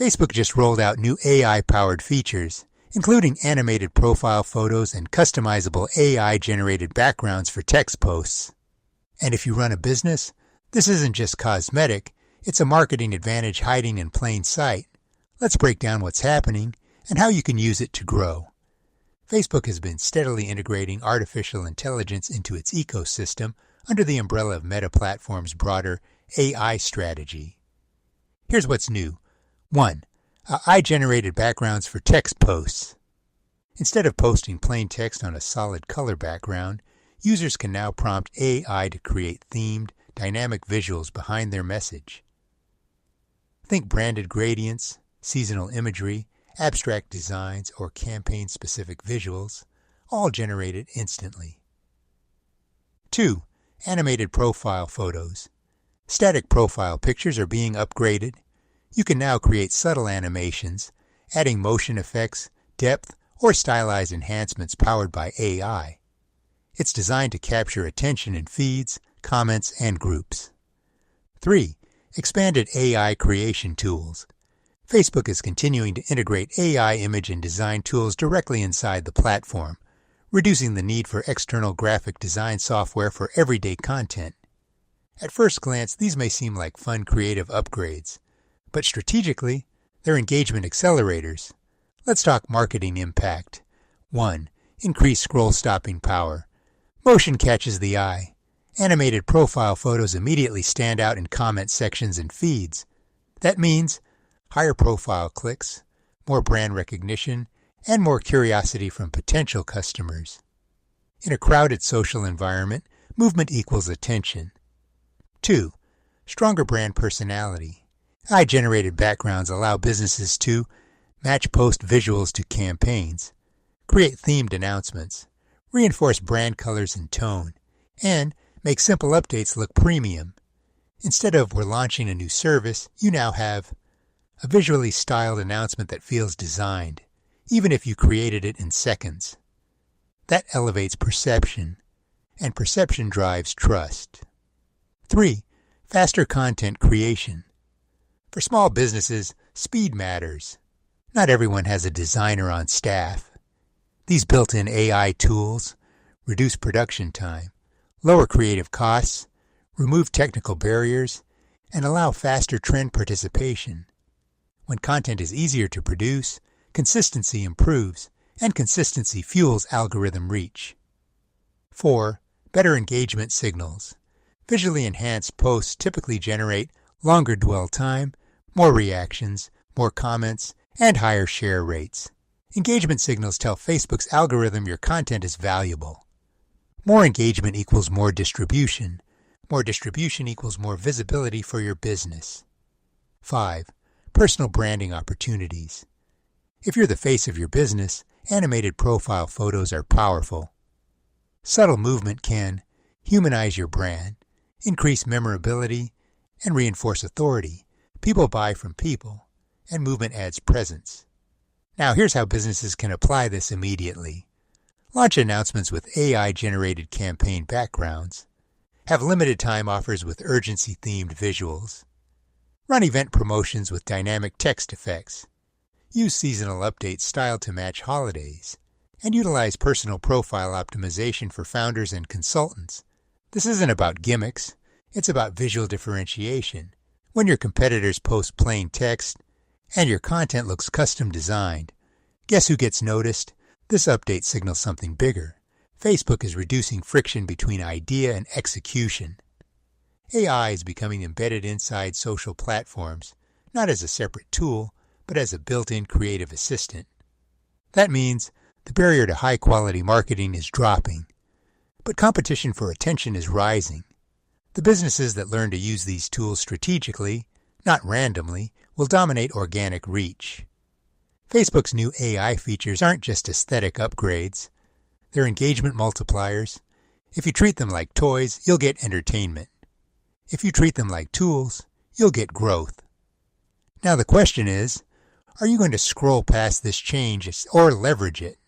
Facebook just rolled out new AI-powered features, including animated profile photos and customizable AI-generated backgrounds for text posts. And if you run a business, this isn't just cosmetic, it's a marketing advantage hiding in plain sight. Let's break down what's happening and how you can use it to grow. Facebook has been steadily integrating artificial intelligence into its ecosystem under the umbrella of Meta Platform's broader AI strategy. Here's what's new. 1. AI-generated backgrounds for text posts. Instead of posting plain text on a solid color background, users can now prompt AI to create themed, dynamic visuals behind their message. Think branded gradients, seasonal imagery, abstract designs, or campaign-specific visuals, all generated instantly. 2. Animated profile photos. Static profile pictures are being upgraded. You can now create subtle animations, adding motion effects, depth, or stylized enhancements powered by AI. It's designed to capture attention in feeds, comments, and groups. 3. Expanded AI creation tools. Facebook is continuing to integrate AI image and design tools directly inside the platform, reducing the need for external graphic design software for everyday content. At first glance, these may seem like fun creative upgrades, but strategically, they're engagement accelerators. Let's talk marketing impact. 1. Increased scroll stopping power. Motion catches the eye. Animated profile photos immediately stand out in comment sections and feeds. That means higher profile clicks, more brand recognition, and more curiosity from potential customers. In a crowded social environment, movement equals attention. 2. Stronger brand personality. AI-generated backgrounds allow businesses to match post visuals to campaigns, create themed announcements, reinforce brand colors and tone, and make simple updates look premium. Instead of "we're launching a new service," you now have a visually styled announcement that feels designed, even if you created it in seconds. That elevates perception, and perception drives trust. 3. Faster content creation. For small businesses, speed matters. Not everyone has a designer on staff. These built-in AI tools reduce production time, lower creative costs, remove technical barriers, and allow faster trend participation. When content is easier to produce, consistency improves, and consistency fuels algorithm reach. 4. Better engagement signals. Visually enhanced posts typically generate longer dwell time, more reactions, more comments, and higher share rates. Engagement signals tell Facebook's algorithm your content is valuable. More engagement equals more distribution. More distribution equals more visibility for your business. 5. Personal branding opportunities. If you're the face of your business, animated profile photos are powerful. Subtle movement can humanize your brand, increase memorability, and reinforce authority. People buy from people, and movement adds presence. Now here's how businesses can apply this immediately. Launch announcements with AI-generated campaign backgrounds. Have limited time offers with urgency-themed visuals. Run event promotions with dynamic text effects. Use seasonal updates styled to match holidays. And utilize personal profile optimization for founders and consultants. This isn't about gimmicks. It's about visual differentiation. When your competitors post plain text and your content looks custom designed, guess who gets noticed? This update signals something bigger. Facebook is reducing friction between idea and execution. AI is becoming embedded inside social platforms, not as a separate tool, but as a built-in creative assistant. That means the barrier to high-quality marketing is dropping, but competition for attention is rising. The businesses that learn to use these tools strategically, not randomly, will dominate organic reach. Facebook's new AI features aren't just aesthetic upgrades. They're engagement multipliers. If you treat them like toys, you'll get entertainment. If you treat them like tools, you'll get growth. Now the question is, are you going to scroll past this change or leverage it?